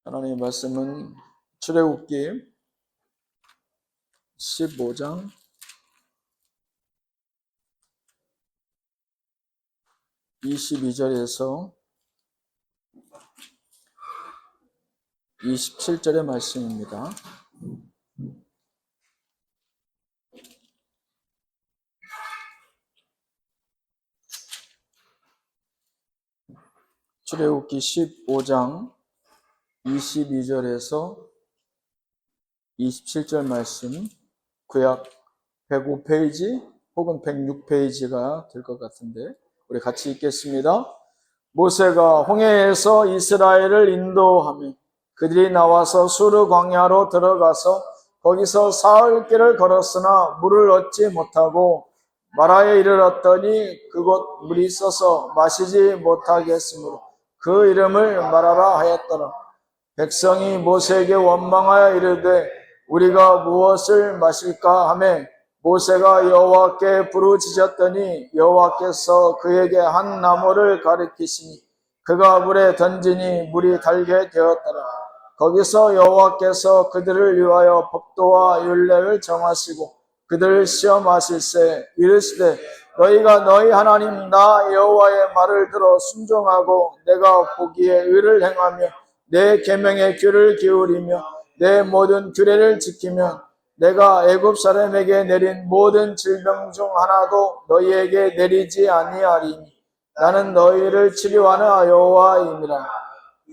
하나님의 말씀은 출애굽기 15장 22절에서 27절의 말씀입니다. 출애굽기 15장 22절에서 27절 말씀, 구약 105페이지 혹은 106페이지가 될 것 같은데 우리 같이 읽겠습니다. 모세가 홍해에서 이스라엘을 인도하며 그들이 나와서 수르 광야로 들어가서 거기서 사흘 길을 걸었으나 물을 얻지 못하고 마라에 이르렀더니 그곳 물이 써서 마시지 못하겠으므로 그 이름을 마라라 하였더라. 백성이 모세에게 원망하여 이르되 우리가 무엇을 마실까 하매 모세가 여호와께 부르짖었더니 여호와께서 그에게 한 나무를 가리키시니 그가 물에 던지니 물이 달게 되었더라. 거기서 여호와께서 그들을 위하여 법도와 율례를 정하시고 그들을 시험하실세 이르시되 너희가 너희 하나님 나 여호와의 말을 들어 순종하고 내가 보기에 의를 행하며 내 계명에 귀를 기울이며 내 모든 규례를 지키면 내가 애굽 사람에게 내린 모든 질병 중 하나도 너희에게 내리지 아니하리니 나는 너희를 치료하는 여호와이니라.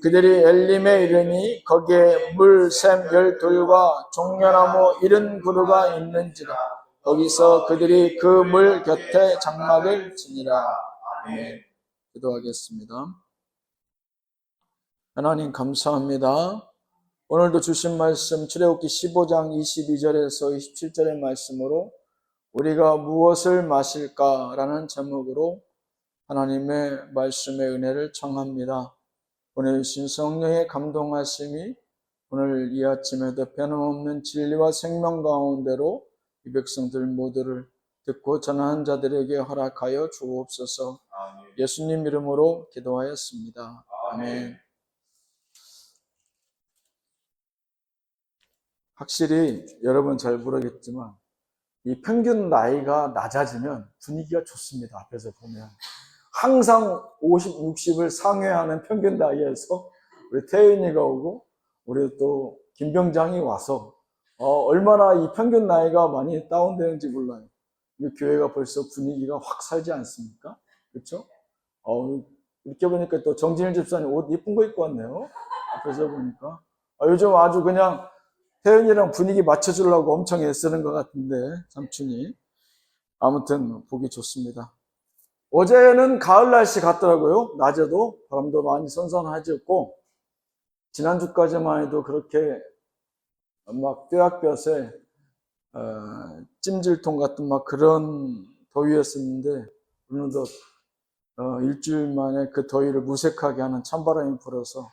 그들이 엘림에 이르니 거기에 물샘 12과 종려나무 70그루가 있는지라. 거기서 그들이 그 물 곁에 장막을 지니라. 아멘. 기도하겠습니다. 하나님 감사합니다. 오늘도 주신 말씀 출애굽기 15장 22절에서 27절의 말씀으로 우리가 무엇을 마실까라는 제목으로 하나님의 말씀의 은혜를 청합니다. 보내주신 성령의 감동하심이 오늘 이 아침에도 변함없는 진리와 생명 가운데로 이 백성들 모두를 듣고 전하는 자들에게 허락하여 주옵소서. 예수님 이름으로 기도하였습니다. 아멘. 확실히 여러분 잘 모르겠지만 이 평균 나이가 낮아지면 분위기가 좋습니다. 앞에서 보면 항상 50, 60을 상회하는 평균 나이에서 우리 태윤이가 오고 우리 또 김병장이 와서 얼마나 이 평균 나이가 많이 다운되는지 몰라요. 이 교회가 벌써 분위기가 확 살지 않습니까? 그렇죠? 이렇게 보니까 또 정진일 집사님 옷 예쁜 거 입고 왔네요. 앞에서 보니까 요즘 아주 그냥 태연이랑 분위기 맞춰주려고 엄청 애쓰는 것 같은데 삼촌이 아무튼 보기 좋습니다. 어제는 가을 날씨 같더라고요. 낮에도 바람도 많이 선선해졌고 지난주까지만 해도 그렇게 막 뼈약볕에 찜질통 같은 막 그런 더위였었는데 오늘도 일주일 만에 그 더위를 무색하게 하는 찬바람이 불어서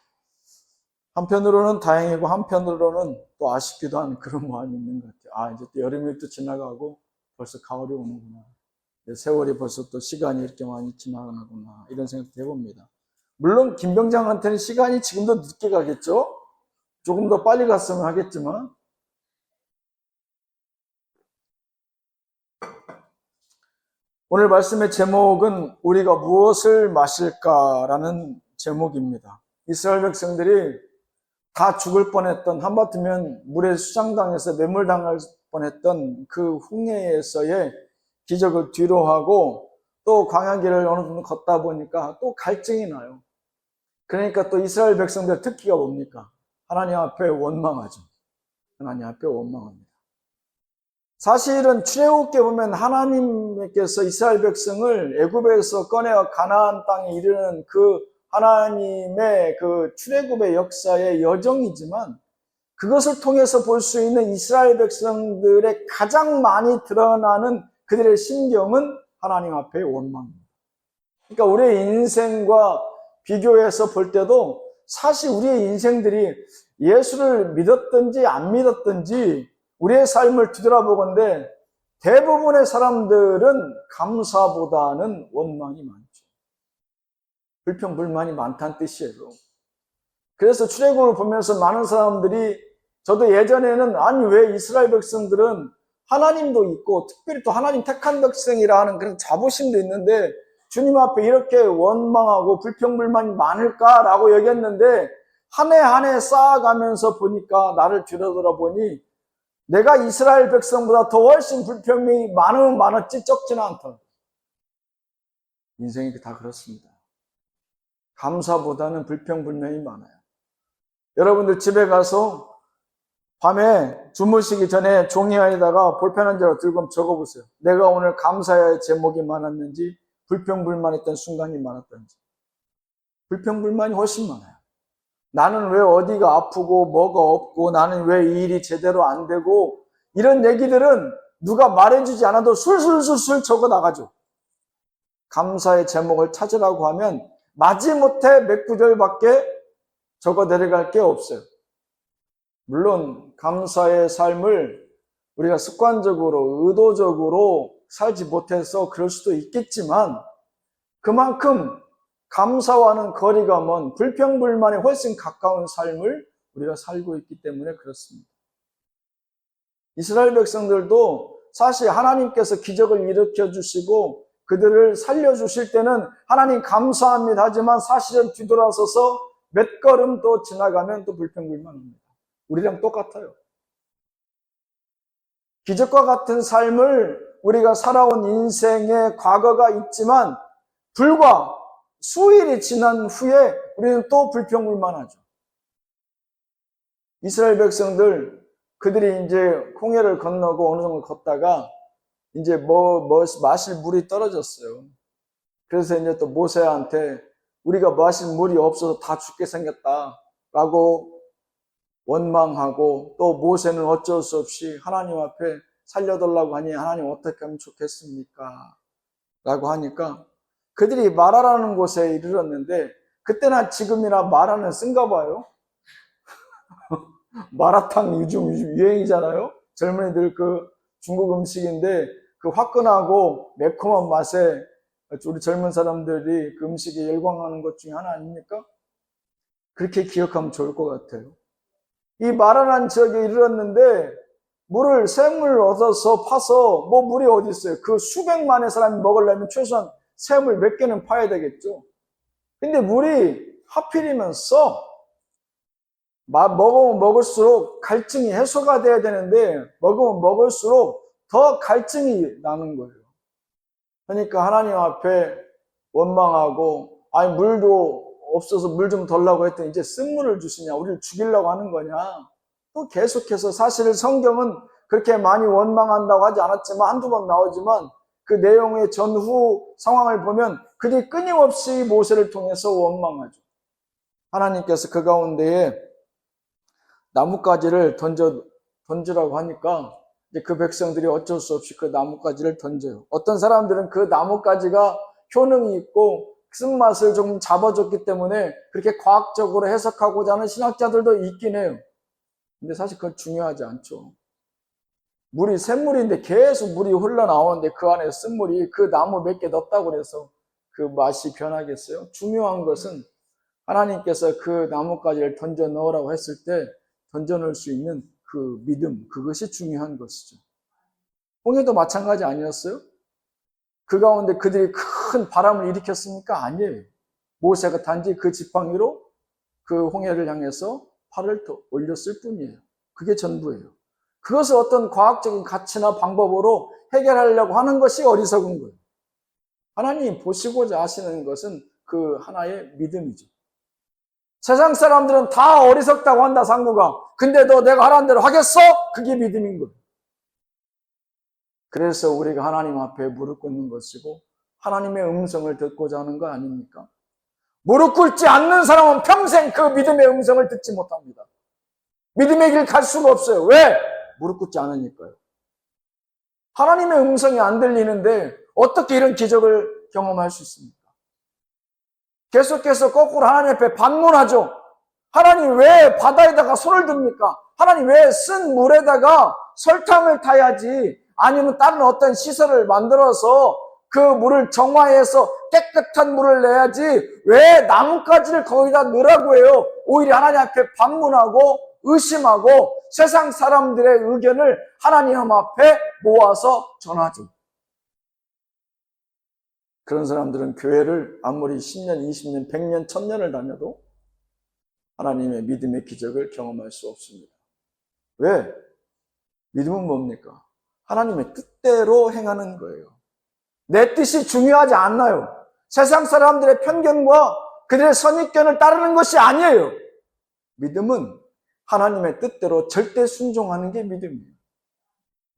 한편으로는 다행이고 한편으로는 또 아쉽기도 한 그런 마음이 있는 것 같아요. 이제 또 여름이 또 지나가고 벌써 가을이 오는구나. 세월이 벌써 또 시간이 이렇게 많이 지나가는구나. 이런 생각도 해봅니다. 물론 김병장한테는 시간이 지금도 늦게 가겠죠? 조금 더 빨리 갔으면 하겠지만 오늘 말씀의 제목은 우리가 무엇을 마실까라는 제목입니다. 이스라엘 백성들이 다 죽을 뻔했던, 한바트면 물에 수장당해서 매몰당할 뻔했던 그 홍해에서의 기적을 뒤로하고 또 광야길을 어느 정도 걷다 보니까 또 갈증이 나요. 그러니까 또 이스라엘 백성들 특기가 뭡니까? 하나님 앞에 원망하죠. 하나님 앞에 원망합니다. 사실은 출애굽기에 보면 하나님께서 이스라엘 백성을 애굽에서 꺼내어 가나안 땅에 이르는 그 하나님의 그 출애굽의 역사의 여정이지만 그것을 통해서 볼 수 있는 이스라엘 백성들의 가장 많이 드러나는 그들의 심경은 하나님 앞에 원망입니다. 그러니까 우리의 인생과 비교해서 볼 때도 사실 우리의 인생들이 예수를 믿었든지 안 믿었든지 우리의 삶을 뒤돌아보건대 대부분의 사람들은 감사보다는 원망이 많죠. 불평, 불만이 많다는 뜻이에요. 그래서 출애굽을 보면서 많은 사람들이, 저도 예전에는 아니 왜 이스라엘 백성들은 하나님도 있고 특별히 또 하나님 택한 백성이라 하는 그런 자부심도 있는데 주님 앞에 이렇게 원망하고 불평불만이 많을까라고 여겼는데, 한 해 한 해 쌓아가면서 보니까, 나를 들여다보니 내가 이스라엘 백성보다 더 훨씬 불평이 많으면 많았지 적지는 않다. 인생이 다 그렇습니다. 감사보다는 불평불만이 많아요. 여러분들 집에 가서 밤에 주무시기 전에 종이 안에다가 볼펜 한 자로 들고 적어보세요. 내가 오늘 감사의 제목이 많았는지, 불평불만했던 순간이 많았던지. 불평불만이 훨씬 많아요. 나는 왜 어디가 아프고 뭐가 없고, 나는 왜 이 일이 제대로 안 되고, 이런 얘기들은 누가 말해주지 않아도 술술술술 적어 나가죠. 감사의 제목을 찾으라고 하면 마지못해 몇 구절밖에 적어 내려갈 게 없어요. 물론 감사의 삶을 우리가 습관적으로 의도적으로 살지 못해서 그럴 수도 있겠지만, 그만큼 감사와는 거리가 먼 불평불만에 훨씬 가까운 삶을 우리가 살고 있기 때문에 그렇습니다. 이스라엘 백성들도 사실 하나님께서 기적을 일으켜 주시고 그들을 살려주실 때는 하나님 감사합니다 하지만, 사실은 뒤돌아서서 몇 걸음 또 지나가면 또 불평불만합니다. 우리랑 똑같아요. 기적과 같은 삶을 우리가 살아온 인생의 과거가 있지만, 불과 수일이 지난 후에 우리는 또 불평불만하죠. 이스라엘 백성들, 그들이 이제 홍해를 건너고 어느 정도 걷다가 이제 마실 물이 떨어졌어요. 그래서 이제 또 모세한테 우리가 마실 물이 없어서 다 죽게 생겼다라고 원망하고, 또 모세는 어쩔 수 없이 하나님 앞에 살려달라고 하니 하나님 어떻게 하면 좋겠습니까? 라고 하니까 그들이 마라라는 곳에 이르렀는데, 그때나 지금이나 마라는 쓴가 봐요. 마라탕 요즘 유행이잖아요. 젊은이들 그 중국 음식인데 그 화끈하고 매콤한 맛에 우리 젊은 사람들이 그 음식에 열광하는 것 중에 하나 아닙니까? 그렇게 기억하면 좋을 것 같아요. 이 마라란 지역에 이르렀는데 물을 샘물을 얻어서 파서, 뭐 물이 어디 있어요? 그 수백만의 사람이 먹으려면 최소한 샘을 몇 개는 파야 되겠죠. 근데 물이 하필이면 써. 먹으면 먹을수록 갈증이 해소가 돼야 되는데 먹으면 먹을수록 더 갈증이 나는 거예요. 그러니까 하나님 앞에 원망하고, 아니 물도 없어서 물 좀 달라고 했더니 이제 쓴물을 주시냐, 우리를 죽이려고 하는 거냐. 또 계속해서, 사실 성경은 그렇게 많이 원망한다고 하지 않았지만 한두 번 나오지만, 그 내용의 전후 상황을 보면 그들이 끊임없이 모세를 통해서 원망하죠. 하나님께서 그 가운데에 나뭇가지를 던지라고 하니까 이제 그 백성들이 어쩔 수 없이 그 나뭇가지를 던져요. 어떤 사람들은 그 나뭇가지가 효능이 있고 쓴맛을 좀 잡아줬기 때문에 그렇게 과학적으로 해석하고자 하는 신학자들도 있긴 해요. 근데 사실 그건 중요하지 않죠. 물이 샘물인데 계속 물이 흘러나오는데 그 안에 쓴물이 그 나무 몇 개 넣었다고 해서 그 맛이 변하겠어요? 중요한 것은 하나님께서 그 나뭇가지를 던져 넣으라고 했을 때 던져 넣을 수 있는 그 믿음, 그것이 중요한 것이죠. 홍해도 마찬가지 아니었어요? 그 가운데 그들이 큰 바람을 일으켰습니까? 아니에요. 모세가 단지 그 지팡이로 그 홍해를 향해서 팔을 더 올렸을 뿐이에요. 그게 전부예요. 그것을 어떤 과학적인 가치나 방법으로 해결하려고 하는 것이 어리석은 거예요. 하나님 보시고자 하시는 것은 그 하나의 믿음이죠. 세상 사람들은 다 어리석다고 한다, 상무가. 근데 너 내가 하라는 대로 하겠어? 그게 믿음인 거예요. 그래서 우리가 하나님 앞에 무릎 꿇는 것이고 하나님의 음성을 듣고자 하는 거 아닙니까? 무릎 꿇지 않는 사람은 평생 그 믿음의 음성을 듣지 못합니다. 믿음의 길 갈 수가 없어요. 왜? 무릎 꿇지 않으니까요. 하나님의 음성이 안 들리는데 어떻게 이런 기적을 경험할 수 있습니까? 계속해서 거꾸로 하나님 앞에 반문하죠. 하나님 왜 바다에다가 손을 듭니까? 하나님 왜 쓴 물에다가 설탕을 타야지, 아니면 다른 어떤 시설을 만들어서 그 물을 정화해서 깨끗한 물을 내야지 왜 나뭇가지를 거기다 넣으라고 해요? 오히려 하나님 앞에 반문하고 의심하고 세상 사람들의 의견을 하나님 앞에 모아서 전하죠. 그런 사람들은 교회를 아무리 10년, 20년, 100년, 1000년을 다녀도 하나님의 믿음의 기적을 경험할 수 없습니다. 왜? 믿음은 뭡니까? 하나님의 뜻대로 행하는 거예요. 내 뜻이 중요하지 않나요? 세상 사람들의 편견과 그들의 선입견을 따르는 것이 아니에요. 믿음은 하나님의 뜻대로 절대 순종하는 게 믿음이에요.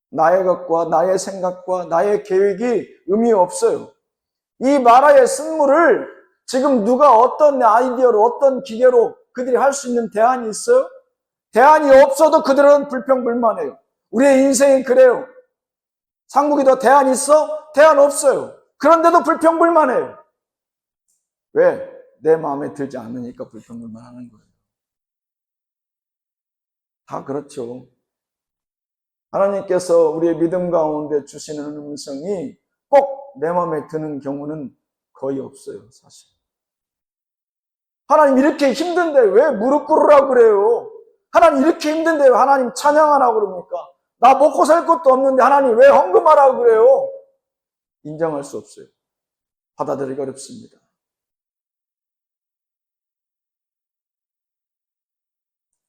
나의 것과 나의 생각과 나의 계획이 의미 없어요. 이 마라의 쓴물을 지금 누가 어떤 아이디어로 어떤 기계로 그들이 할 수 있는 대안이 있어요? 대안이 없어도 그들은 불평불만해요. 우리의 인생이 그래요. 상국이도 대안 있어? 대안 없어요. 그런데도 불평불만해요. 왜? 내 마음에 들지 않으니까 불평불만하는 거예요. 다 그렇죠. 하나님께서 우리의 믿음 가운데 주시는 음성이 꼭 내 마음에 드는 경우는 거의 없어요, 사실. 하나님 이렇게 힘든데 왜 무릎 꿇으라고 그래요? 하나님 이렇게 힘든데 왜 하나님 찬양하라고 그럽니까? 나 먹고 살 것도 없는데 하나님 왜 헌금하라고 그래요? 인정할 수 없어요. 받아들이기 어렵습니다.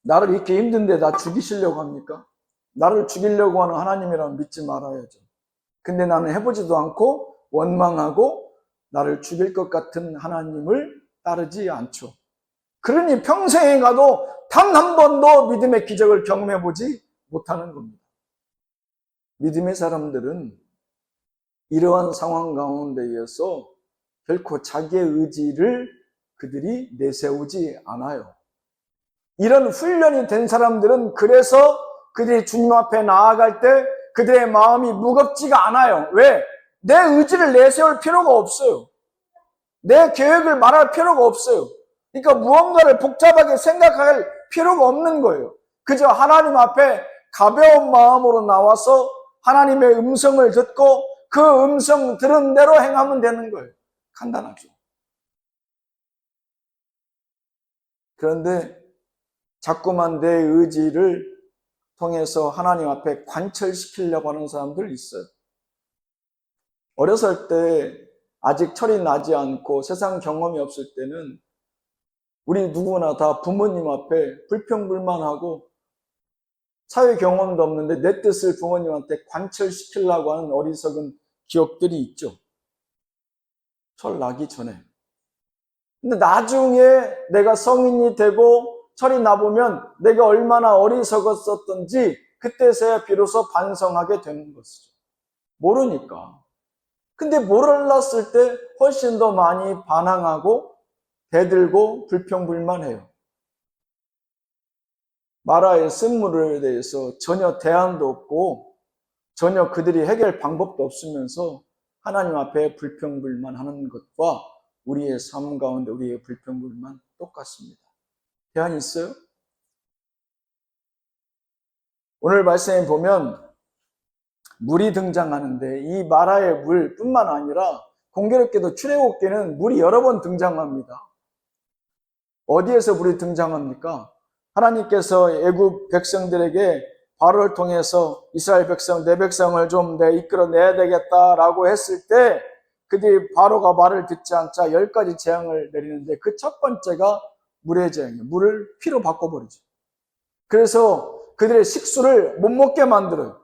나를 이렇게 힘든데 나 죽이시려고 합니까? 나를 죽이려고 하는 하나님이라면 믿지 말아야죠. 근데 나는 해보지도 않고 원망하고 나를 죽일 것 같은 하나님을 따르지 않죠. 그러니 평생에 가도 단 한 번도 믿음의 기적을 경험해보지 못하는 겁니다. 믿음의 사람들은 이러한 상황 가운데에서 결코 자기의 의지를 그들이 내세우지 않아요. 이런 훈련이 된 사람들은 그래서 그들이 주님 앞에 나아갈 때 그들의 마음이 무겁지가 않아요. 왜? 내 의지를 내세울 필요가 없어요. 내 계획을 말할 필요가 없어요. 그러니까 무언가를 복잡하게 생각할 필요가 없는 거예요. 그저 하나님 앞에 가벼운 마음으로 나와서 하나님의 음성을 듣고 그 음성 들은 대로 행하면 되는 거예요. 간단하죠. 그런데 자꾸만 내 의지를 통해서 하나님 앞에 관철시키려고 하는 사람들 있어요. 어렸을 때 아직 철이 나지 않고 세상 경험이 없을 때는 우리 누구나 다 부모님 앞에 불평불만하고 사회 경험도 없는데 내 뜻을 부모님한테 관철시키려고 하는 어리석은 기억들이 있죠. 철 나기 전에. 근데 나중에 내가 성인이 되고 철이 나보면 내가 얼마나 어리석었었던지 그때서야 비로소 반성하게 되는 것이죠. 모르니까. 근데 몰랐을 때 훨씬 더 많이 반항하고 대들고 불평불만해요. 마라의 쓴물에 대해서 전혀 대안도 없고 전혀 그들이 해결 방법도 없으면서 하나님 앞에 불평불만하는 것과 우리의 삶 가운데 우리의 불평불만 똑같습니다. 대안이 있어요? 오늘 말씀에 보면 물이 등장하는데 이 마라의 물뿐만 아니라 공교롭게도 출애굽기는 물이 여러 번 등장합니다. 어디에서 물이 등장합니까? 하나님께서 애굽 백성들에게 바로를 통해서 이스라엘 백성, 내 백성을 좀 이끌어내야 되겠다라고 했을 때 그들이 바로가 말을 듣지 않자 10가지 재앙을 내리는데 그 첫 번째가 물의 재앙이에요. 물을 피로 바꿔버리죠. 그래서 그들의 식수를 못 먹게 만들어요.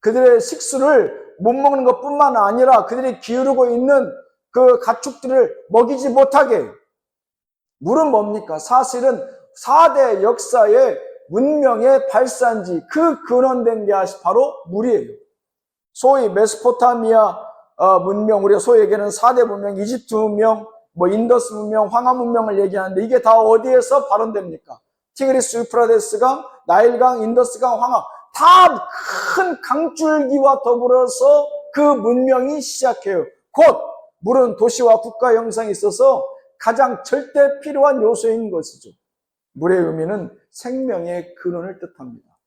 그들의 식수를 못 먹는 것뿐만 아니라 그들이 기르고 있는 그 가축들을 먹이지 못하게 해요. 물은 뭡니까? 사실은 4대 역사의 문명의 발산지, 그 근원된 게 바로 물이에요. 소위 메소포타미아 문명, 우리가 소위 얘기하는 4대 문명, 이집트 문명, 인더스 문명, 황하 문명을 얘기하는데 이게 다 어디에서 발원됩니까? 티그리스 유프라데스강, 나일강, 인더스강, 황하, 다 큰 강줄기와 더불어서 그 문명이 시작해요. 곧 물은 도시와 국가 형성이 있어서 가장 절대 필요한 요소인 것이죠. 물의 의미는 생명의 근원을 뜻합니다.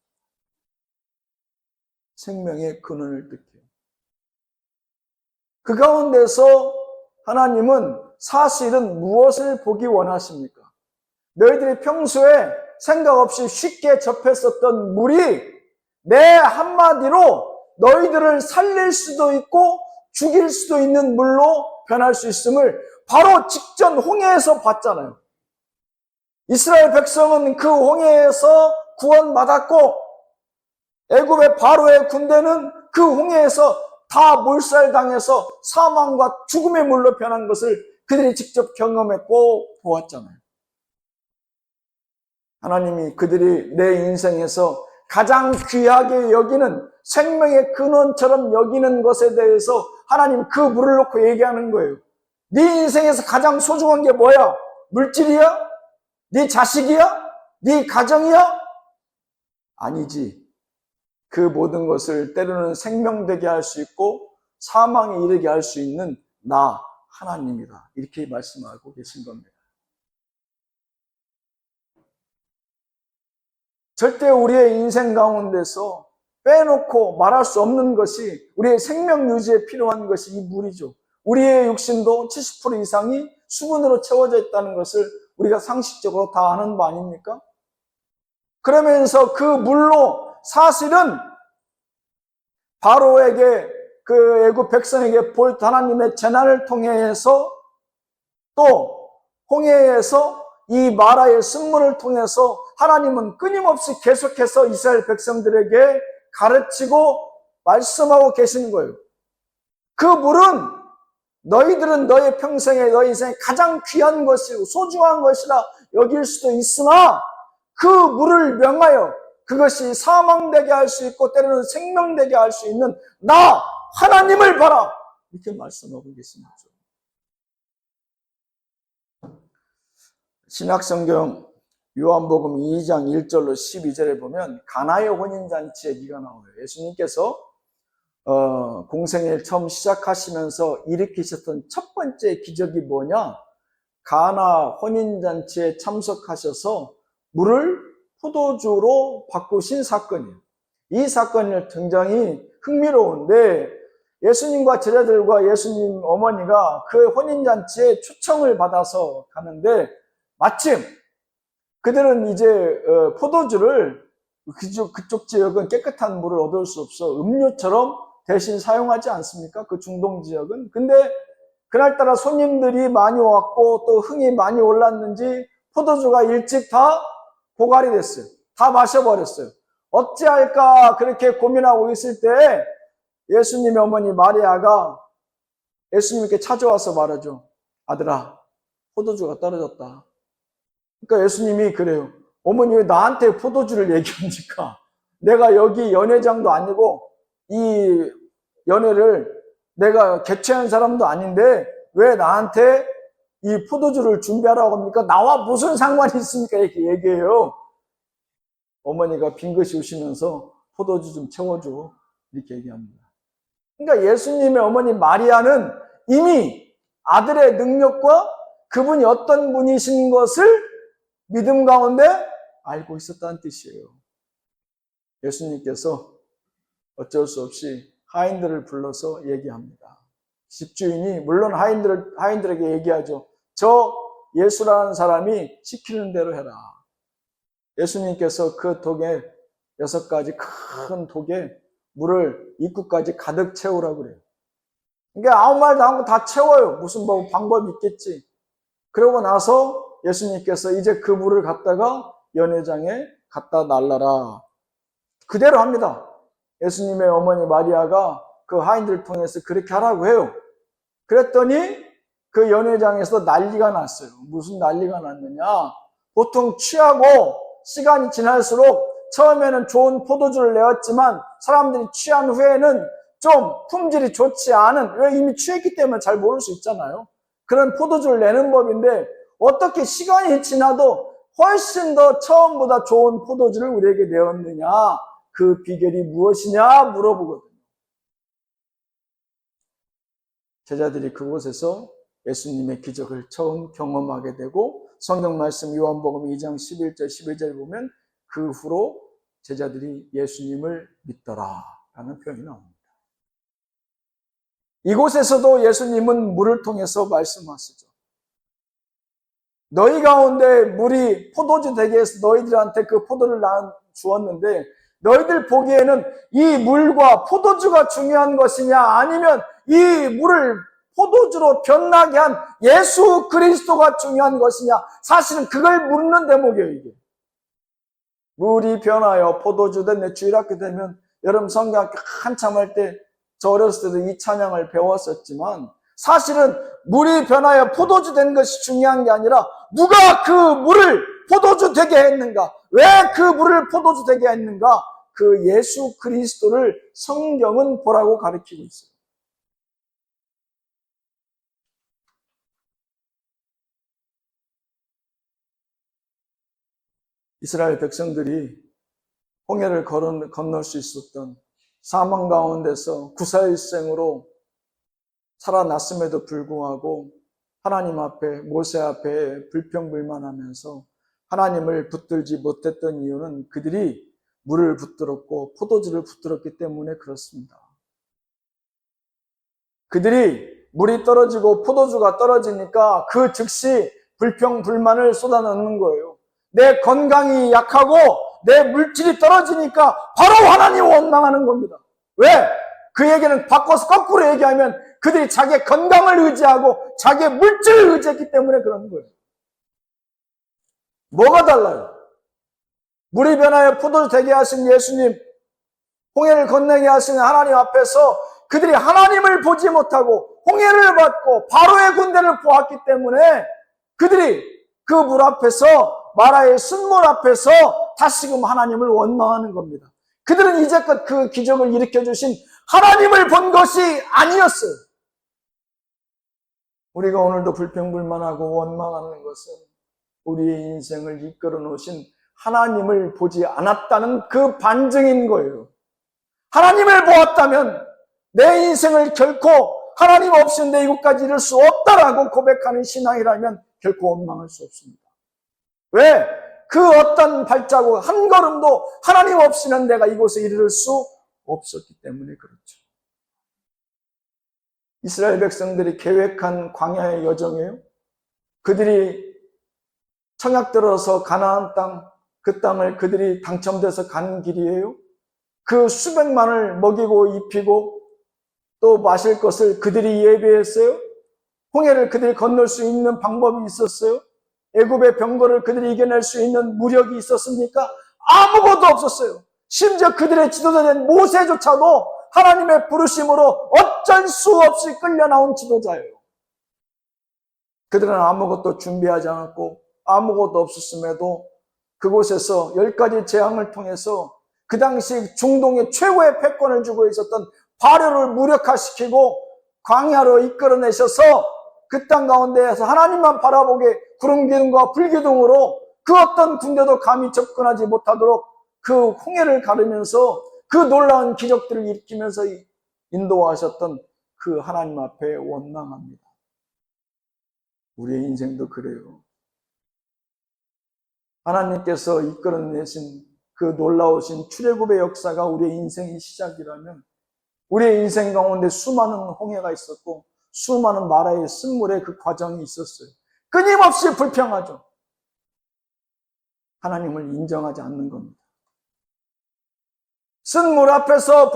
생명의 근원을 뜻해요. 그 가운데서 하나님은 사실은 무엇을 보기 원하십니까? 너희들이 평소에 생각 없이 쉽게 접했었던 물이 내 한마디로 너희들을 살릴 수도 있고 죽일 수도 있는 물로 변할 수 있음을 바로 직전 홍해에서 봤잖아요. 이스라엘 백성은 그 홍해에서 구원받았고 애굽의 바로의 군대는 그 홍해에서 다 몰살당해서 사망과 죽음의 물로 변한 것을 그들이 직접 경험했고 보았잖아요. 하나님이 그들이 내 인생에서 가장 귀하게 여기는 생명의 근원처럼 여기는 것에 대해서 하나님 그 물을 놓고 얘기하는 거예요. 네 인생에서 가장 소중한 게 뭐야? 물질이야? 네 자식이야? 네 가정이야? 아니지. 그 모든 것을 때로는 생명되게 할 수 있고 사망에 이르게 할 수 있는 나 하나님이다. 이렇게 말씀하고 계신 겁니다. 절대 우리의 인생 가운데서 빼놓고 말할 수 없는 것이 우리의 생명 유지에 필요한 것이 이 물이죠. 우리의 육신도 70% 이상이 수분으로 채워져 있다는 것을 우리가 상식적으로 다 아는 바 아닙니까? 그러면서 그 물로 사실은 바로에게 그 애굽 백성에게 보였던 하나님의 재난을 통해서 또 홍해에서 이 마라의 쓴물을 통해서 하나님은 끊임없이 계속해서 이스라엘 백성들에게 가르치고 말씀하고 계시는 거예요. 그 물은 너희들은 너희 평생에 너희 인생에 가장 귀한 것이고 소중한 것이라 여길 수도 있으나 그 물을 명하여 그것이 사망되게 할 수 있고 때로는 생명되게 할 수 있는 나 하나님을 봐라 이렇게 말씀하고 계십니다. 신약성경 요한복음 2장 1절로 12절에 보면 가나의 혼인잔치 얘기가 나와요. 예수님께서 공생애를 처음 시작하시면서 일으키셨던 첫 번째 기적이 뭐냐? 가나 혼인잔치에 참석하셔서 물을 포도주로 바꾸신 사건이에요. 이 사건이 굉장히 흥미로운데 예수님과 제자들과 예수님 어머니가 그 혼인잔치에 초청을 받아서 가는데 마침 그들은 이제 포도주를 그쪽 지역은 깨끗한 물을 얻을 수 없어 음료처럼 대신 사용하지 않습니까? 그 중동 지역은. 근데 그날따라 손님들이 많이 왔고 또 흥이 많이 올랐는지 포도주가 일찍 다 고갈이 됐어요. 다 마셔버렸어요. 어찌할까 그렇게 고민하고 있을 때 예수님의 어머니 마리아가 예수님께 찾아와서 말하죠. 아들아, 포도주가 떨어졌다. 그러니까 예수님이 그래요. 어머니 왜 나한테 포도주를 얘기합니까? 내가 여기 연회장도 아니고 이 연회를 내가 개최한 사람도 아닌데 왜 나한테 이 포도주를 준비하라고 합니까? 나와 무슨 상관이 있습니까? 이렇게 얘기해요. 어머니가 빙긋이 웃으면서 포도주 좀 채워줘 이렇게 얘기합니다. 그러니까 예수님의 어머니 마리아는 이미 아들의 능력과 그분이 어떤 분이신 것을 믿음 가운데 알고 있었다는 뜻이에요. 예수님께서 어쩔 수 없이 하인들을 불러서 얘기합니다. 집주인이 물론 하인들에게 얘기하죠. 저 예수라는 사람이 시키는 대로 해라. 예수님께서 그 독에 6가지 큰 독에 물을 입구까지 가득 채우라고 그래요. 그러니까 아무 말도 안 하고 다 채워요. 무슨 뭐 방법이 있겠지. 그러고 나서 예수님께서 이제 그 물을 갖다가 연회장에 갖다 날라라. 그대로 합니다. 예수님의 어머니 마리아가 그 하인들을 통해서 그렇게 하라고 해요. 그랬더니 그 연회장에서 난리가 났어요. 무슨 난리가 났느냐. 보통 취하고 시간이 지날수록 처음에는 좋은 포도주를 내었지만 사람들이 취한 후에는 좀 품질이 좋지 않은, 왜 이미 취했기 때문에 잘 모를 수 있잖아요. 그런 포도주를 내는 법인데 어떻게 시간이 지나도 훨씬 더 처음보다 좋은 포도주를 우리에게 내었느냐, 그 비결이 무엇이냐 물어보거든요. 제자들이 그곳에서 예수님의 기적을 처음 경험하게 되고 성경 말씀 요한복음 2장 11절 12절에 보면 그 후로 제자들이 예수님을 믿더라 라는 표현이 나옵니다. 이곳에서도 예수님은 물을 통해서 말씀하시죠. 너희 가운데 물이 포도주 되게 해서 너희들한테 그 포도를 주었는데 너희들 보기에는 이 물과 포도주가 중요한 것이냐 아니면 이 물을 포도주로 변하게 한 예수 그리스도가 중요한 것이냐, 사실은 그걸 묻는 대목이에요. 이게 물이 변하여 포도주 됐네. 주일학교 되면 여러분 성경학교 한참 할 때 저 어렸을 때도 이 찬양을 배웠었지만 사실은 물이 변하여 포도주 된 것이 중요한 게 아니라 누가 그 물을 포도주 되게 했는가, 왜 그 물을 포도주 되게 했는가, 그 예수 그리스도를 성경은 보라고 가르치고 있어요. 이스라엘 백성들이 홍해를 건널 수 있었던 사망 가운데서 구사일생으로 살아났음에도 불구하고 하나님 앞에, 모세 앞에 불평불만하면서 하나님을 붙들지 못했던 이유는 그들이 물을 붙들었고 포도주를 붙들었기 때문에 그렇습니다. 그들이 물이 떨어지고 포도주가 떨어지니까 그 즉시 불평불만을 쏟아넣는 거예요. 내 건강이 약하고 내 물질이 떨어지니까 바로 하나님 원망하는 겁니다. 왜? 그 얘기는 바꿔서 거꾸로 얘기하면 그들이 자기의 건강을 의지하고 자기의 물질을 의지했기 때문에 그런 거예요. 뭐가 달라요? 물이 변하여 포도주 되게 하신 예수님, 홍해를 건너게 하신 하나님 앞에서 그들이 하나님을 보지 못하고 홍해를 받고 바로의 군대를 보았기 때문에 그들이 그 물 앞에서, 마라의 순물 앞에서 다시금 하나님을 원망하는 겁니다. 그들은 이제껏 그 기적을 일으켜주신 하나님을 본 것이 아니었어요. 우리가 오늘도 불평불만하고 원망하는 것은 우리의 인생을 이끌어 놓으신 하나님을 보지 않았다는 그 반증인 거예요. 하나님을 보았다면 내 인생을 결코 하나님 없이는 내 이곳까지 이룰 수 없다라고 고백하는 신앙이라면 결코 원망할 수 없습니다. 왜? 그 어떤 발자국 한 걸음도 하나님 없이는 내가 이곳에 이를 수 없었기 때문에 그렇죠. 이스라엘 백성들이 계획한 광야의 여정이에요. 그들이 청약 들어서 가나안 땅, 그 땅을 그들이 당첨돼서 가는 길이에요. 그 수백만을 먹이고 입히고 또 마실 것을 그들이 예비했어요. 홍해를 그들이 건널 수 있는 방법이 있었어요. 애굽의 병거를 그들이 이겨낼 수 있는 무력이 있었습니까? 아무것도 없었어요. 심지어 그들의 지도자된 모세조차도 하나님의 부르심으로 어쩔 수 없이 끌려나온 지도자예요. 그들은 아무것도 준비하지 않았고 아무것도 없었음에도 그곳에서 10가지 재앙을 통해서 그 당시 중동의 최고의 패권을 주고 있었던 바로를 무력화시키고 광야로 이끌어내셔서 그 땅 가운데에서 하나님만 바라보게 구름기둥과 불기둥으로 그 어떤 군대도 감히 접근하지 못하도록 그 홍해를 가르면서 그 놀라운 기적들을 일으키면서 인도하셨던 그 하나님 앞에 원망합니다. 우리의 인생도 그래요. 하나님께서 이끌어내신 그 놀라우신 출애굽의 역사가 우리의 인생의 시작이라면 우리의 인생 가운데 수많은 홍해가 있었고 수많은 마라의 쓴물의 그 과정이 있었어요. 끊임없이 불평하죠. 하나님을 인정하지 않는 겁니다. 쓴물 앞에서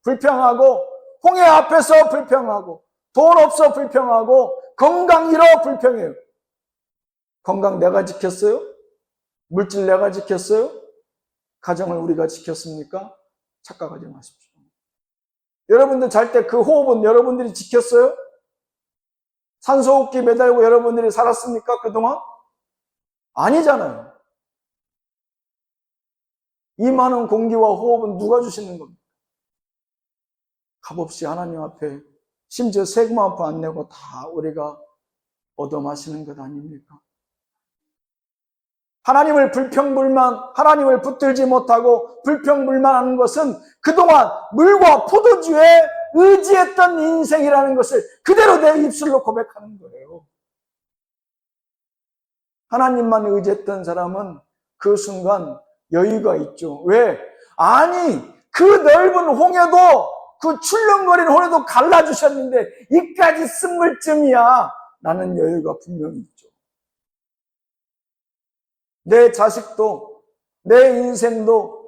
불평하고 홍해 앞에서 불평하고 돈 없어 불평하고 건강 잃어 불평해요. 건강 내가 지켰어요? 물질 내가 지켰어요? 가정을 우리가 지켰습니까? 착각하지 마십시오. 여러분들 잘 때 그 호흡은 여러분들이 지켰어요? 산소호흡기 매달고 여러분들이 살았습니까? 그동안? 아니잖아요. 이 많은 공기와 호흡은 누가 주시는 겁니까? 값없이 하나님 앞에 심지어 세금 한 푼 안 내고 다 우리가 얻어마시는 것 아닙니까? 하나님을 하나님을 붙들지 못하고 불평불만하는 것은 그동안 물과 포도주에 의지했던 인생이라는 것을 그대로 내 입술로 고백하는 거예요. 하나님만 의지했던 사람은 그 순간 여유가 있죠. 왜? 아니, 그 넓은 홍해도 그 출렁거리는 호래도 갈라주셨는데 이까지 쓴물쯤이야 라는 여유가 분명히 있죠. 내 자식도, 내 인생도,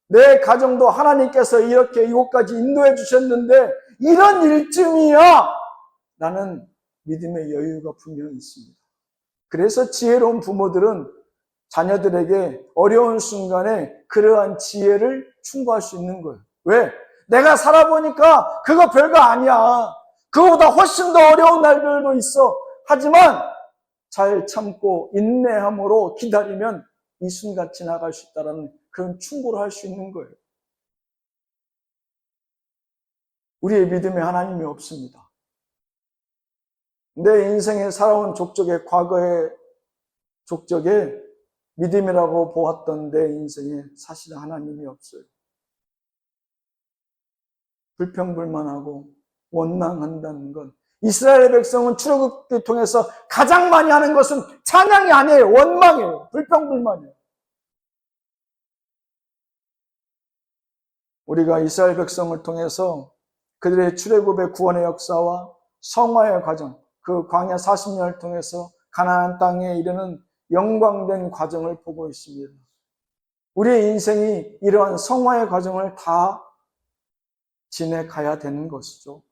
내 가정도 하나님께서 이렇게 이곳까지 인도해 주셨는데 이런 일쯤이야 라는 믿음의 여유가 분명히 있습니다. 그래서 지혜로운 부모들은 자녀들에게 어려운 순간에 그러한 지혜를 충고할 수 있는 거예요. 왜? 내가 살아보니까 그거 별거 아니야. 그거보다 훨씬 더 어려운 날들도 있어. 하지만 잘 참고 인내함으로 기다리면 이 순간 지나갈 수 있다는 그런 충고를 할 수 있는 거예요. 우리의 믿음에 하나님이 없습니다. 내 인생에 살아온 족적의 과거의 족적에 믿음이라고 보았던 내 인생에 사실 하나님이 없어요. 불평불만하고 원망한다는 건 이스라엘 백성은 출애굽을 통해서 가장 많이 하는 것은 찬양이 아니에요. 원망이에요. 불평불만이에요. 우리가 이스라엘 백성을 통해서 그들의 출애굽의 구원의 역사와 성화의 과정, 그 광야 40년을 통해서 가나안 땅에 이르는 영광된 과정을 보고 있습니다. 우리의 인생이 이러한 성화의 과정을 다 지내가야 되는 것이죠.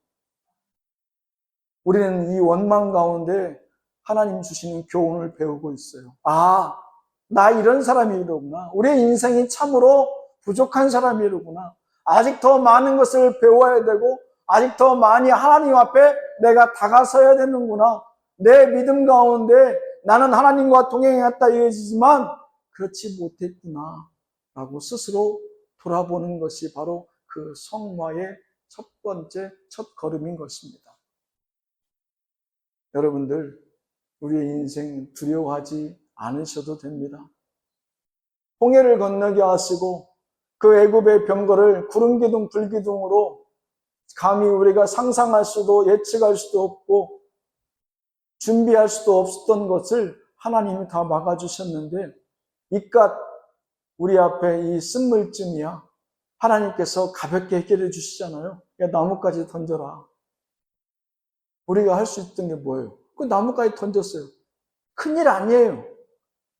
우리는 이 원망 가운데 하나님 주시는 교훈을 배우고 있어요. 아, 나 이런 사람이로구나. 우리의 인생이 참으로 부족한 사람이로구나. 아직 더 많은 것을 배워야 되고 아직 더 많이 하나님 앞에 내가 다가서야 되는구나. 내 믿음 가운데 나는 하나님과 동행했다 이어지지만 그렇지 못했구나 라고 스스로 돌아보는 것이 바로 그 성화의 첫 번째 첫 걸음인 것입니다. 여러분들, 우리의 인생 두려워하지 않으셔도 됩니다. 홍해를 건너게 하시고 그 애굽의 병거를 구름기둥 불기둥으로 감히 우리가 상상할 수도 예측할 수도 없고 준비할 수도 없었던 것을 하나님이 다 막아주셨는데 이깟 우리 앞에 이 쓴물쯤이야 하나님께서 가볍게 해결해 주시잖아요. 야, 나뭇가지 던져라. 우리가 할 수 있던 게 뭐예요? 그 나뭇가지 던졌어요. 큰일 아니에요.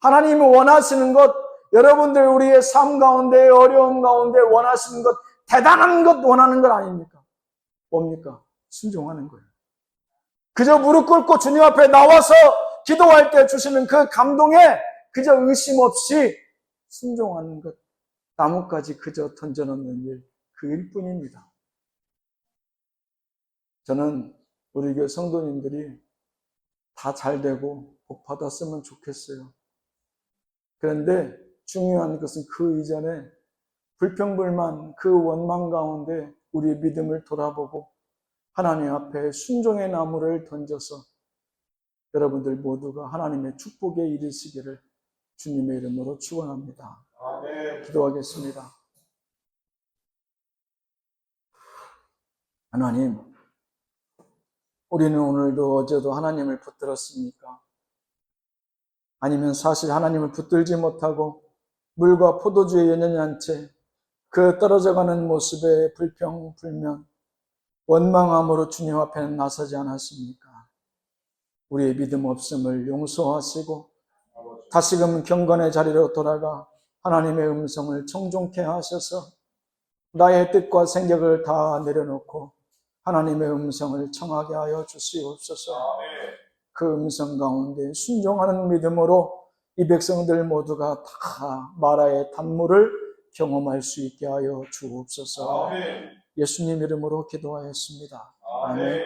하나님이 원하시는 것, 여러분들 우리의 삶 가운데 어려움 가운데 원하시는 것, 대단한 것 원하는 것 아닙니까? 뭡니까? 순종하는 거예요. 그저 무릎 꿇고 주님 앞에 나와서 기도할 때 주시는 그 감동에 그저 의심 없이 순종하는 것, 나뭇가지 그저 던져놓는 일, 그 일뿐입니다. 저는 우리 교회 성도님들이 다 잘되고 복 받았으면 좋겠어요. 그런데 중요한 것은 그 이전에 불평불만 그 원망 가운데 우리의 믿음을 돌아보고 하나님 앞에 순종의 나무를 던져서 여러분들 모두가 하나님의 축복에 이르시기를 주님의 이름으로 축원합니다. 아멘. 기도하겠습니다. 하나님, 우리는 오늘도 어제도 하나님을 붙들었습니까? 아니면 사실 하나님을 붙들지 못하고 물과 포도주에 연연한 채 그 떨어져가는 모습에 불평, 불면, 원망함으로 주님 앞에는 나서지 않았습니까? 우리의 믿음 없음을 용서하시고 다시금 경건의 자리로 돌아가 하나님의 음성을 청종케 하셔서 나의 뜻과 생각을 다 내려놓고 하나님의 음성을 청하게 하여 주시옵소서. 그 음성 가운데 순종하는 믿음으로 이 백성들 모두가 다 마라의 단물을 경험할 수 있게 하여 주옵소서. 예수님 이름으로 기도하였습니다. 아멘.